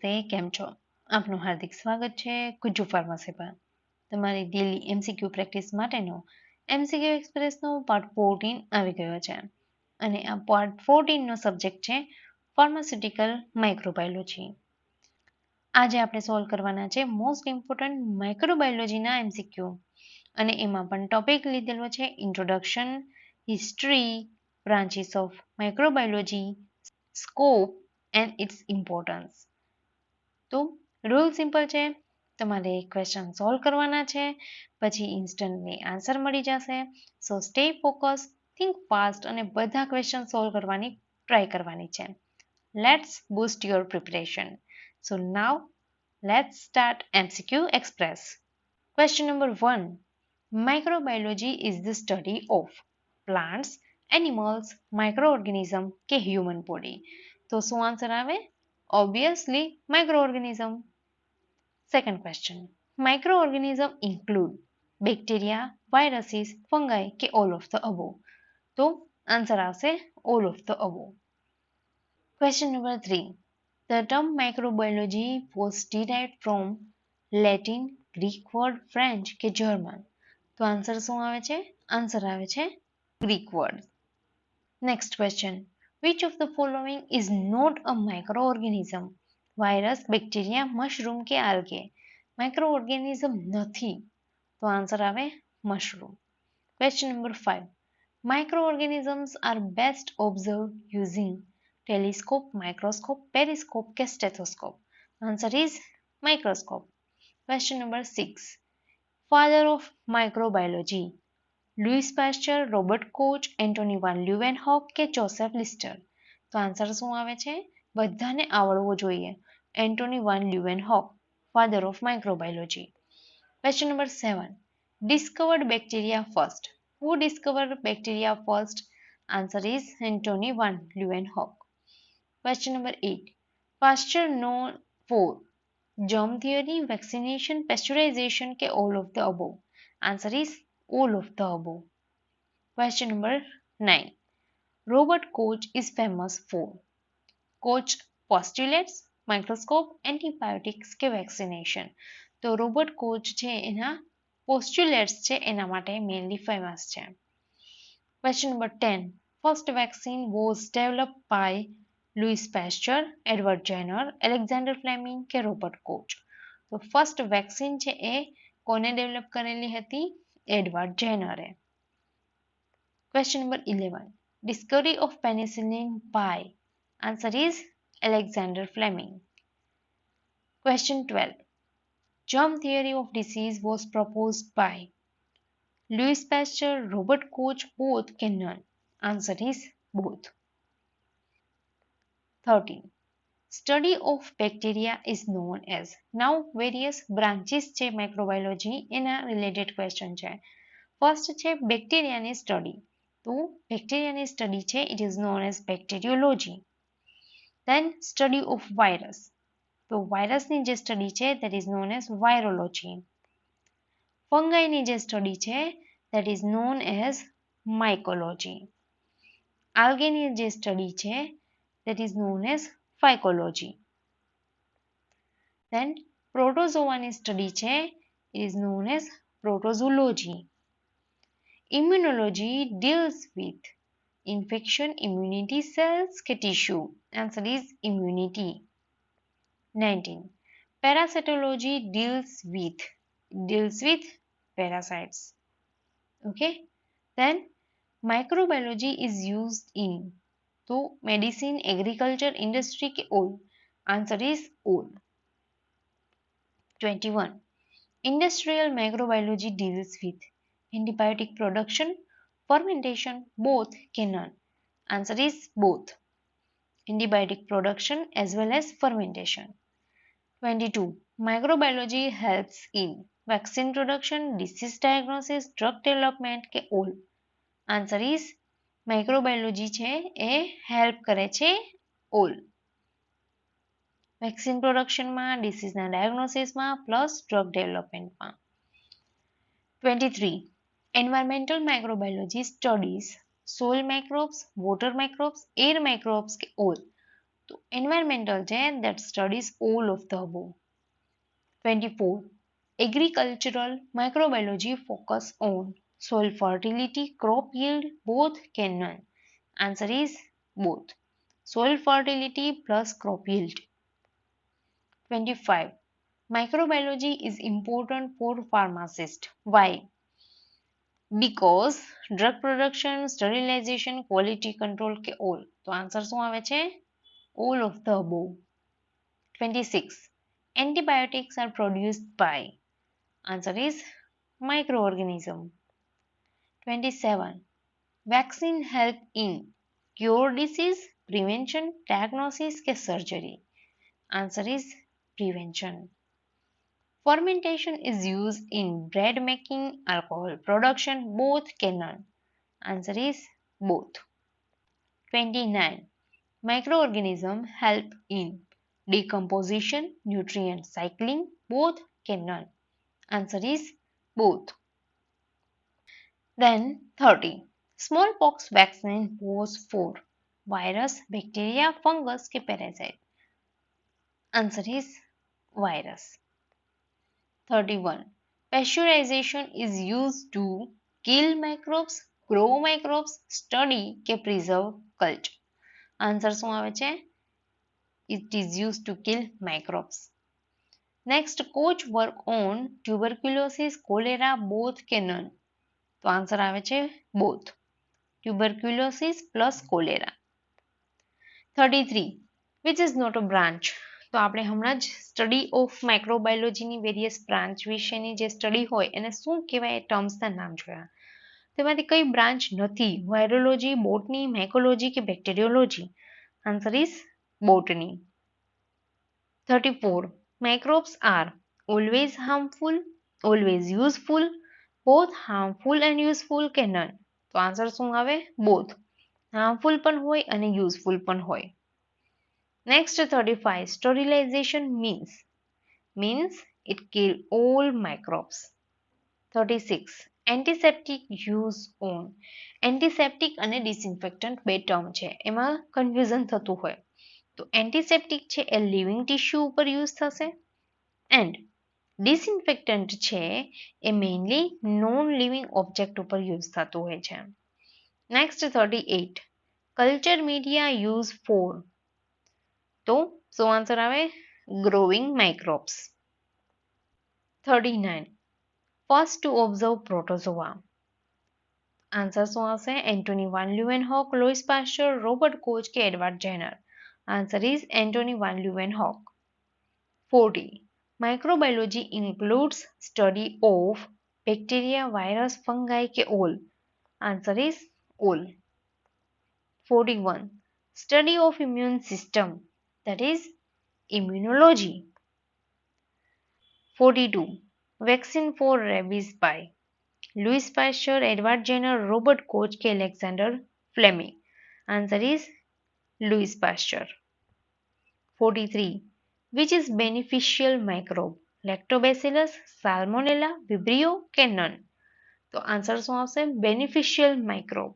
નમસ્તે, કેમ છો? આપનું હાર્દિક સ્વાગત છે ગુજ્જુ ફાર્મસી પર. તમારી ડેલી એમસીક્યુ પ્રેક્ટિસ માટેનો એમસીક્યુ એક્સપ્રેસનો પાર્ટ 14 આવી ગયો છે. અને આ પાર્ટ 14 નો સબ્જેક્ટ છે ફાર્માસ્યુટિકલ માઇક્રોબાયોલોજી. આજે આપણે સોલ્વ કરવાના છે મોસ્ટ ઇમ્પોર્ટન્ટ માઇક્રોબાયોલોજીના એમસીક્યુ. અને એમાં પણ ટોપિક લીધેલો છે introduction, history, branches of microbiology, scope and its importance. તો રૂલ સિમ્પલ છે, તમારે ક્વેશ્ચન સોલ્વ કરવાના છે, પછી ઇન્સ્ટન્ટલી આન્સર મળી જશે. સો સ્ટે ફોકસ, થિંક ફાસ્ટ અને બધા ક્વેશ્ચન સોલ્વ કરવાની ટ્રાય કરવાની છે. Let's boost your preparation. So now let's start MCQ Express. Question number 1. Microbiology is the study of plants, animals, microorganism કે human body. તો શું આન્સર આવે? Obviously, microorganism. Second question. Microorganism include bacteria, viruses, fungi કે all of the above. તો answer આવશે all of the above. Question number 3. The term microbiology was derived from Latin, Greek word, French કે German. તો answer શું આવે છે? Answer આવે છે Greek word. Next question. Which of the following is not a microorganism? Virus, bacteria, mushroom કે આલ્ગે? માઇક્રોઓર્ગેનિઝમ નથી, તો આન્સર આવે mushroom. Question number 5. Microorganisms are best observed using telescope, microscope, periscope કે stethoscope? Answer is microscope. Question number 6. Father of microbiology. Louis Pasteur, Robert Koch, Antonie van Leeuwenhoek કે Joseph લિસ્ટર? તો answer શું આવે છે? બધાને આવડવો જોઈએ. Antonie van Leeuwenhoek, father of microbiology. Question number 7. Discovered bacteria first. Who discovered bacteria first? Answer is Antony van Leeuwenhoek. Question number 8. Pasteur known for germ theory, vaccination, pasteurization ke all of the above? Answer is all of the above. Question number 9. Robert Koch is famous for Koch postulates, microscope, antibiotics કે vaccination? તો Robert coach છે એના પોસ્ટ્યુલેટ્સ છે એના માટે mainly famous છે. Question number 10. First vaccine was developed by Louis Pasteur, Edward Jenner, Alexander Fleming કે Robert coach? તો ફર્સ્ટ વેક્સિન છે એ કોને ડેવલપ કરેલી હતી? Edward જેનરે. Question number 11. Discovery of penicillin by? Answer is Alexander Fleming. Question 12. Germ theory of disease was proposed by Louis Pasteur, Robert Koch, both કે none? Answer is both. 13. Study of bacteria is known as. Now various branches છે microbiology એના related question છે. First છે બેક્ટેરિયાની study. તો બેક્ટેરિયાની study છે it is known as bacteriology. Then study of virus. તો વાયરસની જે સ્ટડી છે that is known as virology. ફંગાઈની જે સ્ટડી છે that is known as mycology. આલ્ગેની જે સ્ટડી છે that is known as phycology. Then protozoaની સ્ટડી છે it is known as protozoology. Immunology deals with infection, immunity, cells ke tissue? Answer is immunity. 19. Parasitology deals with parasites. Okay. Then microbiology is used in to medicine, agriculture, industry ke all? Answer is all. 21. Industrial microbiology deals with antibiotic production, fermentation, both ke none? Answer is both. Antibiotic production as well as fermentation. 22. Microbiology helps in vaccine production, disease diagnosis, drug development ke all? Answer is microbiology છે એ help કરે છે all. Vaccine પ્રોડક્શનમાં, ડિસીઝના ડાયગ્નોસિસમાં plus drug ડેવલપમેન્ટમાં. 23. Environmental microbiology studies soil microbes, water microbes, air microbes કે all? તો environmental છે that studies all of the above. 24. Agricultural microbiology focus on soil fertility, crop yield, both can none. Answer is both. Soil fertility plus crop yield. 25. Microbiology is important for pharmacists. Why? Because drug production, sterilization, quality control કે all. તો answer શું આવે છે? All of the above. 26. Antibiotics are produced by. Answer is microorganism. 27. Vaccine help in cure disease, prevention, diagnosis કે surgery. Answer is prevention. Fermentation is used in bread making, alcohol production, both can none. Answer is both. 29. Microorganisms help in decomposition, nutrient cycling, both can none. Answer is both. Then 30. Smallpox vaccine was for virus, bacteria, fungus ke parasite. Answer is virus. 31. Pasteurization is used to kill microbes, grow microbes, study કે preserve culture. Answer શું આવે છે? It is used to kill microbes. Next, coach work on tuberculosis, cholera, both કે none. તો answer આવે છે both. Tuberculosis plus cholera. 33. Which is not a branch. તો આપણે હમણાં જ સ્ટડી ઓફ માઇક્રોબાયોલોજીની વેરિયસ બ્રાન્ચ વિશેની જે સ્ટડી હોય એને શું કહેવાય એ ટર્મ્સના નામ જોયા. તેમાંથી કઈ બ્રાન્ચ નથી? વાયરોલોજી, બોટની, માઇકોલોજી કે bacteriology? Answer is botany. 34. Microbes are always harmful, always useful, both harmful and useful કે none? તો આન્સર શું આવે? both. હાર્મફુલ પણ હોય અને યુઝફુલ પણ હોય. Next 35. Sterilization means it kill all microbes. 36. Antiseptic use on. Antiseptic અને disinfectant બે ટર્મ છે એમાં કન્ફ્યુઝન થતું હોય તો એન્ટીસેપ્ટિક છે એ લિવિંગ ટિશ્યુ ઉપર યુઝ થશે એન્ડ ડિસઇન્ફેક્ટન્ટ છે એ મેઇનલી નોન લિવિંગ ઓબ્જેક્ટ ઉપર યુઝ થતું હોય છે. Next 38. Culture media use for. તો શું આન્સર આવે? Growing microbes. 39. First to observe protozoa. Answer શું આવશે? Antonie van Leeuwenhoek, Louis Pasteur, Robert Koch કે Edward Jenner? Answer is Antonie van Leeuwenhoek. 40. Microbiology includes study of bacteria, virus, fungi કે all? Answer is all. 41. Study of immune system, that is immunology. 42. Vaccine for rabies by Louis Pasteur, Edward Jenner, Robert Koch કે Alexander Fleming? Answer is Louis Pasteur. 43. Which is beneficial microbe? Lactobacillus, Salmonella, Vibrio કે none? તો answer શું આવશે? beneficial microbe.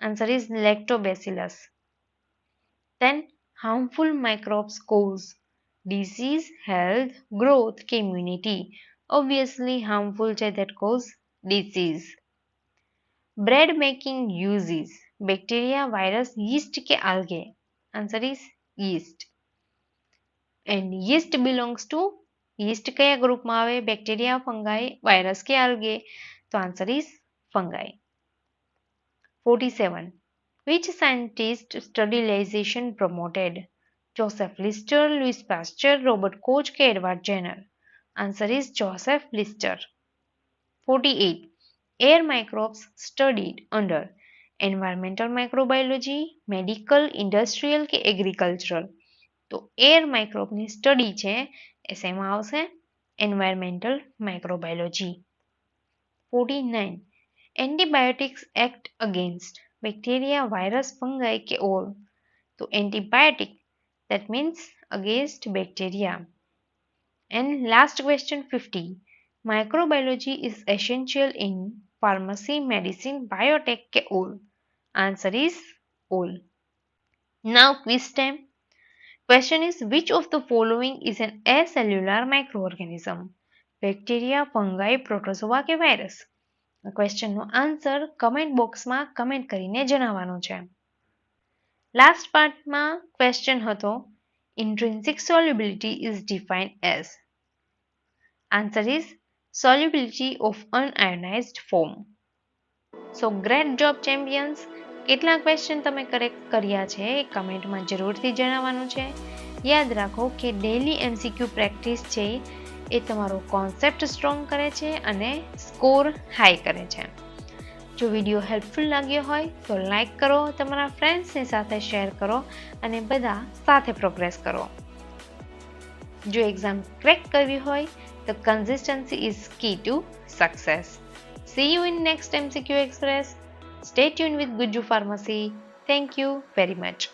Answer is Lactobacillus. Then harmful microbes cause disease, health, growth કે immunity? Obviously harmful છે that cause disease. Bread making uses bacteria, virus, yeast કે algae? Answer is yeast. And yeast belongs to yeast કયા ગ્રુપમાં આવે? Bacteria, ફંગાઈ, virus કે algae? તો answer is fungi. 47. Which scientist sterilization promoted? Joseph Lister, Louis Pasteur, Robert Koch કે Edward Jenner? Answer is Joseph Lister. 48. Air microbes studied under environmental microbiology, medical, industrial કે agricultural? તો air માઇક્રોબની study છે એ શેમાં આવશે? Environmental microbiology. 49. Antibiotics act against bacteria, virus, fungi કે all? તો antibiotic that means against bacteria. And last question 50. Microbiology is essential in pharmacy, medicine, biotech ke all? Answer is all. Now quiz time. Question is, which of the following is an acellular microorganism? Bacteria, fungi, protozoa કે virus? આ ક્વેશ્ચનનો answer comment બોક્સમાં comment કરીને જણાવવાનો છે. Last પાર્ટમાં question હતો, intrinsic solubility is defined as. Answer is solubility of unionized form. So great job champions. કેટલા ક્વેશ્ચન તમે કરેક્ટ કર્યા છે એ કમેન્ટમાં જરૂરથી જણાવવાનું છે. યાદ રાખો કે ડેલી MCQ પ્રેક્ટિસ છે એ તમારો કોન્સેપ્ટ સ્ટ્રોંગ કરે છે અને સ્કોર હાઈ કરે છે. જો વિડીયો હેલ્પફુલ લાગ્યો હોય તો લાઈક કરો, તમારા ફ્રેન્ડ્સની સાથે શેર કરો અને બધા સાથે પ્રોગ્રેસ કરો. જો એક્ઝામ ક્રેક કરવી હોય તો consistency is key to success. See you in next MCQ Express. Stay tuned with Guju Pharmacy. Thank you very much.